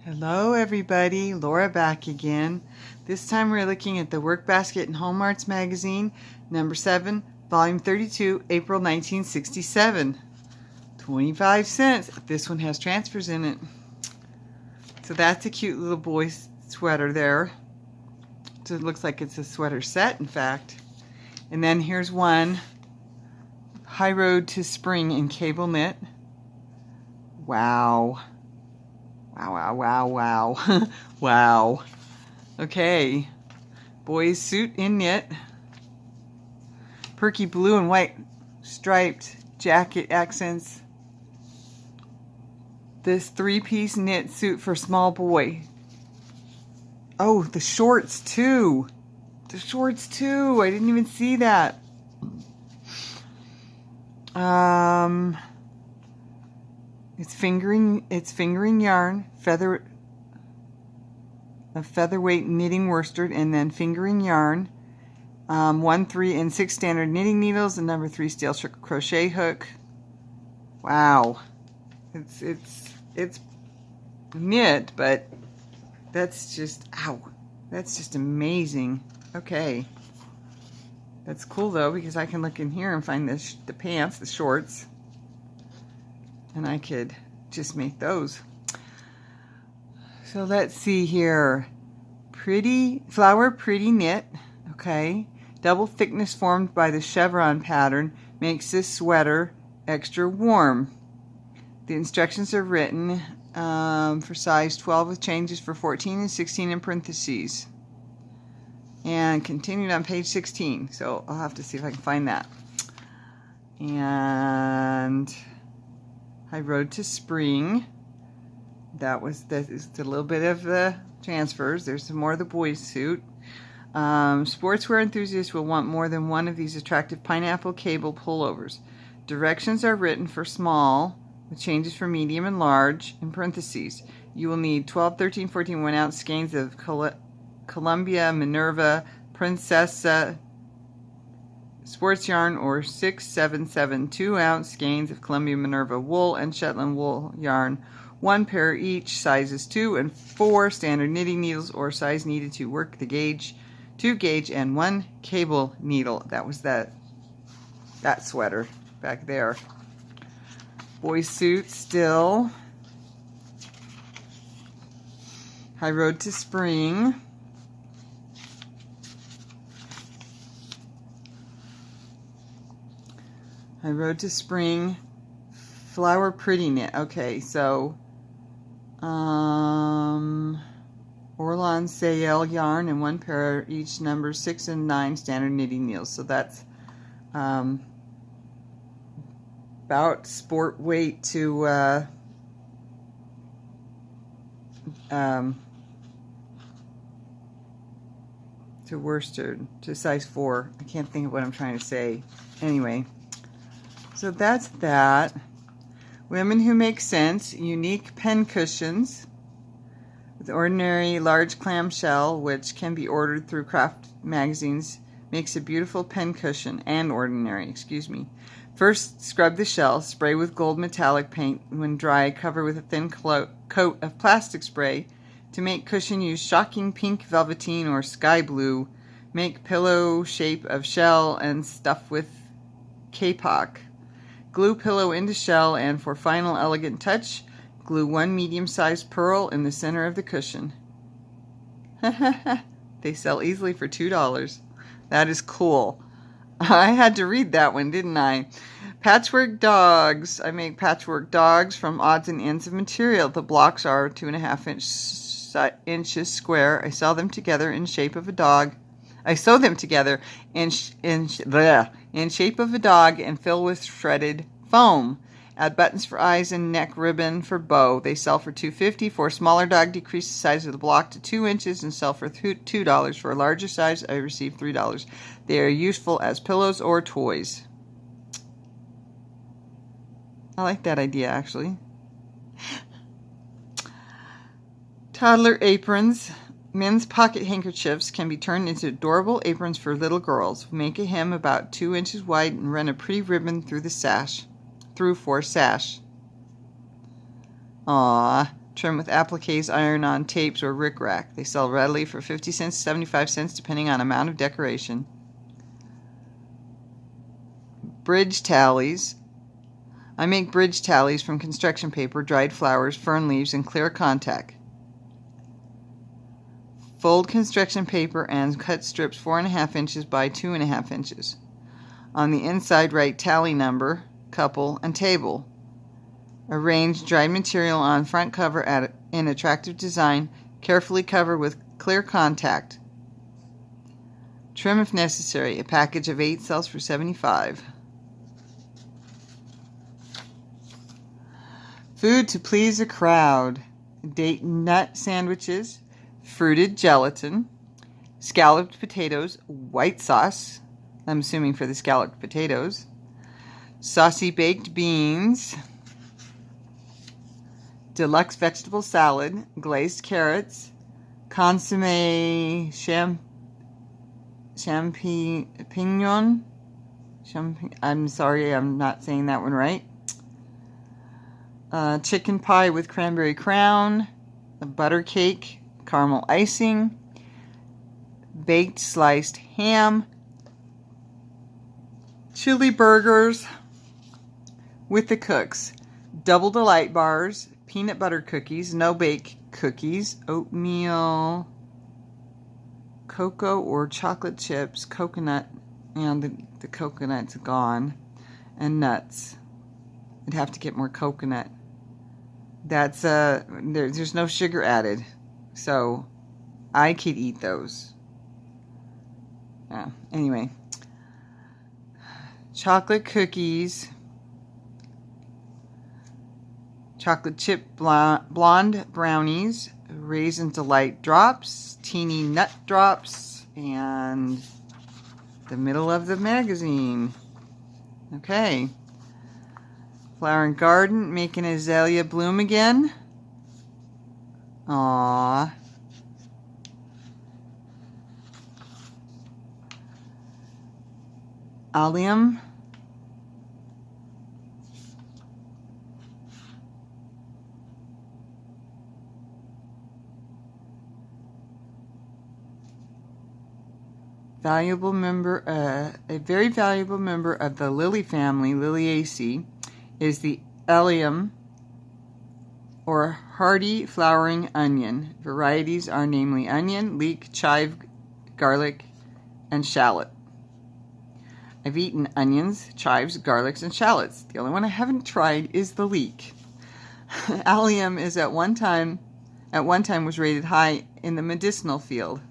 Hello everybody, Laura back again. This time we're looking at the Workbasket and Home Arts magazine, number 7, volume 32, April 1967. 25 cents. This one has transfers in it. So that's a cute little boy's sweater there. So it looks like it's a sweater set, in fact. And then here's one, High Road to Spring in cable knit. Wow. Wow, wow, wow, wow. Wow. Okay. Boy's suit in knit. Perky blue and white striped jacket accents. This three-piece knit suit for small boy. Oh, the shorts too. The shorts too. I didn't even see that. It's fingering yarn, a featherweight knitting worsted, and then fingering yarn. 1, 3, and 6 standard knitting needles, and number 3 steel crochet hook. Wow, it's knit, but that's just that's just amazing. Okay, that's cool though, because I can look in here and find the pants, the shorts. And I could just make those. So let's see here. Pretty knit. Okay. Double thickness formed by the chevron pattern makes this sweater extra warm. The instructions are written for size 12 with changes for 14 and 16 in parentheses. And continued on page 16. So I'll have to see if I can find that. And High Road to Spring. That is a little bit of the transfers. There's some more of the boys' suit. Sportswear enthusiasts will want more than one of these attractive pineapple cable pullovers. Directions are written for small, with changes for medium and large, in parentheses. You will need 12, 13, 14 1-ounce skeins of Columbia, Minerva, Princessa sports yarn, or 6, 7, 7 2-ounce skeins of Columbia, Minerva wool and Shetland wool yarn, 1 pair each, sizes 2 and 4 standard knitting needles or size needed to work the gauge, 2 gauge, and 1 cable needle. That was that sweater back there. Boy suit still. High Road to Spring. High Road to Spring, flower pretty knit. Okay, so Orlon Sayel yarn and 1 pair each, number 6 and 9 standard knitting needles. So that's about sport weight to worsted, to size 4. I can't think of what I'm trying to say. Anyway. So that's that. Women Who Make Sense, unique pen cushions with ordinary large clamshell, which can be ordered through craft magazines, makes a beautiful pen cushion, and ordinary, excuse me. First, scrub the shell, spray with gold metallic paint. When dry, cover with a thin coat of plastic spray. To make cushion, use shocking pink velveteen or sky blue. Make pillow shape of shell and stuff with kapok. Glue pillow into shell, and for final elegant touch, glue 1 medium-sized pearl in the center of the cushion. They sell easily for $2. That is cool. I had to read that one, didn't I? Patchwork dogs. I make patchwork dogs from odds and ends of material. The blocks are 2.5 inches square. I sew them together in shape of a dog. I sew them together in shape of a dog and fill with shredded foam. Add buttons for eyes and neck ribbon for bow. They sell for $2.50. For a smaller dog, decrease the size of the block to 2 inches and sell for $2. For a larger size, I receive $3. They are useful as pillows or toys. I like that idea, actually. Toddler aprons. Men's pocket handkerchiefs can be turned into adorable aprons for little girls. Make a hem about 2 inches wide and run a pretty ribbon through for sash. Aww. trim with appliques, iron-on tapes, or rickrack. They sell readily for 50 cents to 75 cents depending on amount of decoration. Bridge tallies. I make bridge tallies from construction paper, dried flowers, fern leaves, and clear contact. Fold construction paper and cut strips 4.5 inches by 2.5 inches. On the inside, write tally number, couple, and table. Arrange dried material on front cover in attractive design. Carefully cover with clear contact. Trim if necessary. A package of 8 sells for $75. Food to please a crowd. Date nut sandwiches, fruited gelatin, scalloped potatoes, white sauce, I'm assuming for the scalloped potatoes, saucy baked beans, deluxe vegetable salad, glazed carrots, consommé champignon. I'm sorry, I'm not saying that one right. Chicken pie with cranberry crown, a butter cake, caramel icing, baked sliced ham, chili burgers with the cooks, double delight bars, peanut butter cookies, no bake cookies, oatmeal, cocoa or chocolate chips, coconut, and the coconut's gone, and nuts. I'd have to get more coconut. That's there's no sugar added, so I could eat those. Anyway, chocolate cookies, chocolate chip blonde brownies, raisin delight drops, teeny nut drops, and the middle of the magazine. Okay. Flower and garden, making azalea bloom again. Aww. Allium. Valuable member, a very valuable member of the lily family, Liliaceae, is the allium, or hardy flowering onion. Varieties are namely onion, leek, chive, garlic, and shallot. I've eaten onions, chives, garlics, and shallots. The only one I haven't tried is the leek. Allium is at one time was rated high in the medicinal field.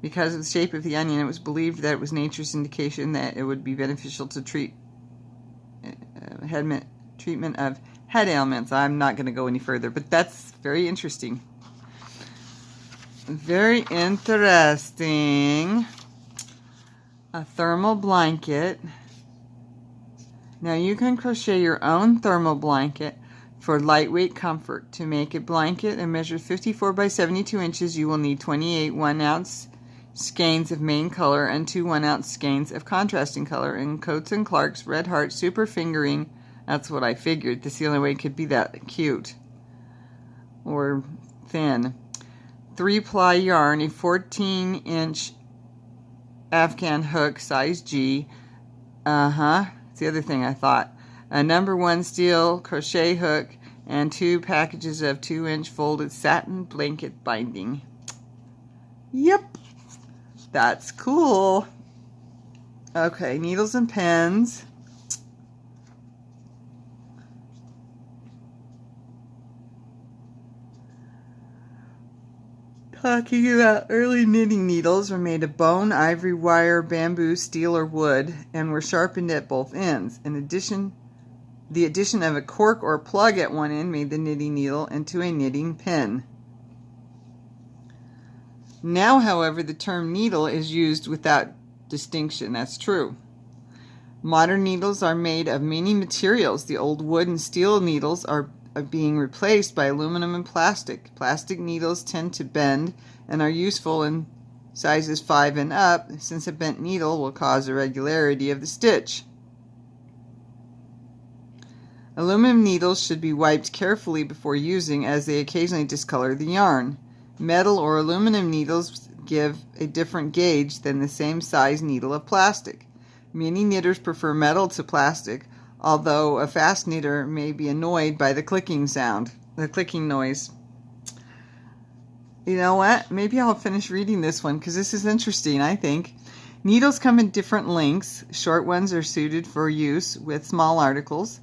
Because of the shape of the onion, it was believed that it was nature's indication that it would be beneficial to treatment of head ailments. I'm not going to go any further, but that's very interesting. Very interesting. A thermal blanket. Now you can crochet your own thermal blanket for lightweight comfort. To make a blanket and measure 54 by 72 inches, you will need 28 1-ounce skeins of main color and 2 1-ounce skeins of contrasting color in Coats & Clark's Red Heart Super Fingering. That's what I figured. That's the only way it could be that cute or thin. 3-ply yarn, a 14-inch Afghan hook, size G. It's the other thing I thought. A number 1 steel crochet hook and 2 packages of 2-inch folded satin blanket binding. Yep. That's cool. Okay, needles and pens. Talking about early knitting needles were made of bone, ivory wire, bamboo, steel, or wood, and were sharpened at both ends. In addition, the addition of a cork or plug at one end made the knitting needle into a knitting pin. Now, however, the term needle is used without distinction. That's true. Modern needles are made of many materials. The old wood and steel needles are being replaced by aluminum and plastic. Plastic needles tend to bend and are useful in sizes 5 and up, since a bent needle will cause irregularity of the stitch. Aluminum needles should be wiped carefully before using, as they occasionally discolor the yarn. Metal or aluminum needles give a different gauge than the same size needle of plastic. Many knitters prefer metal to plastic, although a fast knitter may be annoyed by the clicking noise. You know what? Maybe I'll finish reading this one because this is interesting, I think. Needles come in different lengths. Short ones are suited for use with small articles.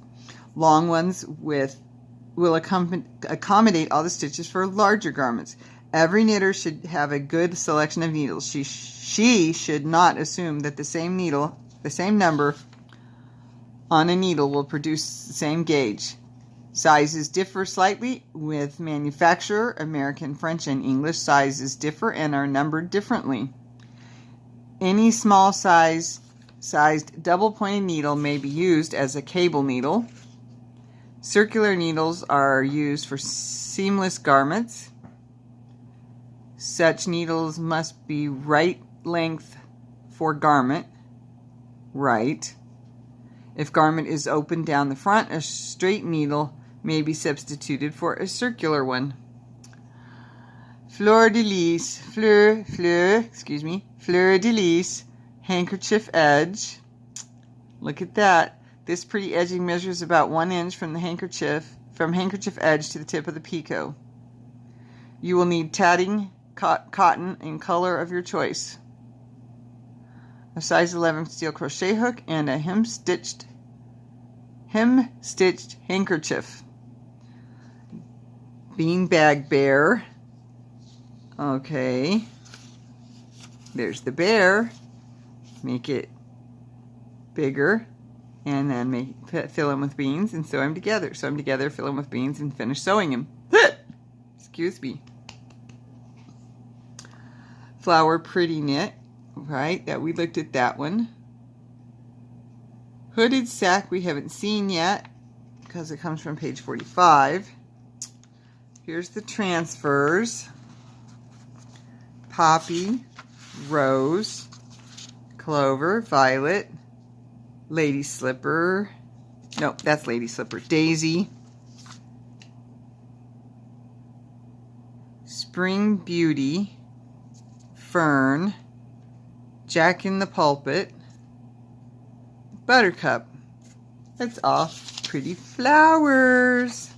Long ones will accommodate all the stitches for larger garments. Every knitter should have a good selection of needles. She should not assume that the same number on a needle will produce the same gauge. Sizes differ slightly with manufacturer. American, French, and English sizes differ and are numbered differently. Any small sized double-pointed needle may be used as a cable needle. Circular needles are used for seamless garments. Such needles must be right length for garment. Right. If garment is open down the front, a straight needle may be substituted for a circular one. Fleur de lis, handkerchief edge. Look at that. This pretty edging measures about 1 inch from handkerchief edge to the tip of the picot. You will need tatting cotton in color of your choice, a size 11 steel crochet hook, and a hem-stitched handkerchief. Beanbag bear. Okay. There's the bear. Make it bigger. And then fill them with beans and sew them together. Sew them together, fill them with beans, and finish sewing them. Excuse me. Flower pretty knit, right? That we looked at that one. Hooded sack we haven't seen yet because it comes from page 45. Here's the transfers. Poppy, rose, clover, violet, lady slipper. Nope, that's lady slipper. Daisy. Spring beauty. Fern. Jack in the pulpit. Buttercup. That's all pretty flowers.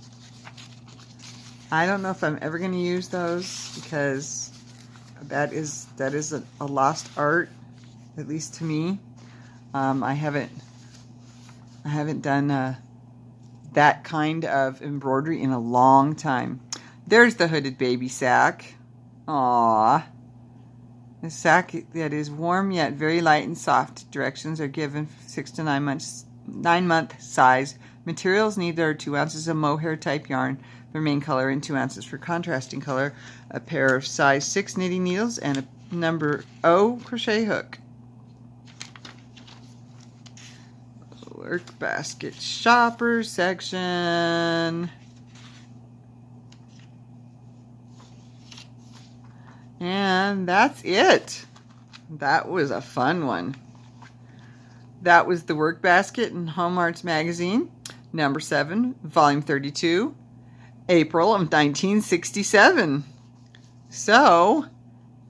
I don't know if I'm ever going to use those because that is a lost art, at least to me. I haven't done that kind of embroidery in a long time. There's the hooded baby sack. Aww. A sack that is warm yet very light and soft. Directions are given 6 to 9 months, 9-month size. Materials need there are 2 ounces of mohair type yarn for main color and 2 ounces for contrasting color. A pair of size 6 knitting needles and a number O crochet hook. Workbasket shopper section. And that's it. That was a fun one. That was the Workbasket in Home Arts Magazine, number 7, volume 32, April of 1967. So,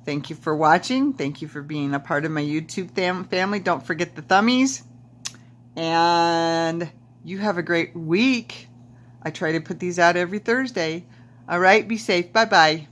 thank you for watching. Thank you for being a part of my YouTube family. Don't forget the thummies. And you have a great week. I try to put these out every Thursday. All right, be safe. Bye-bye.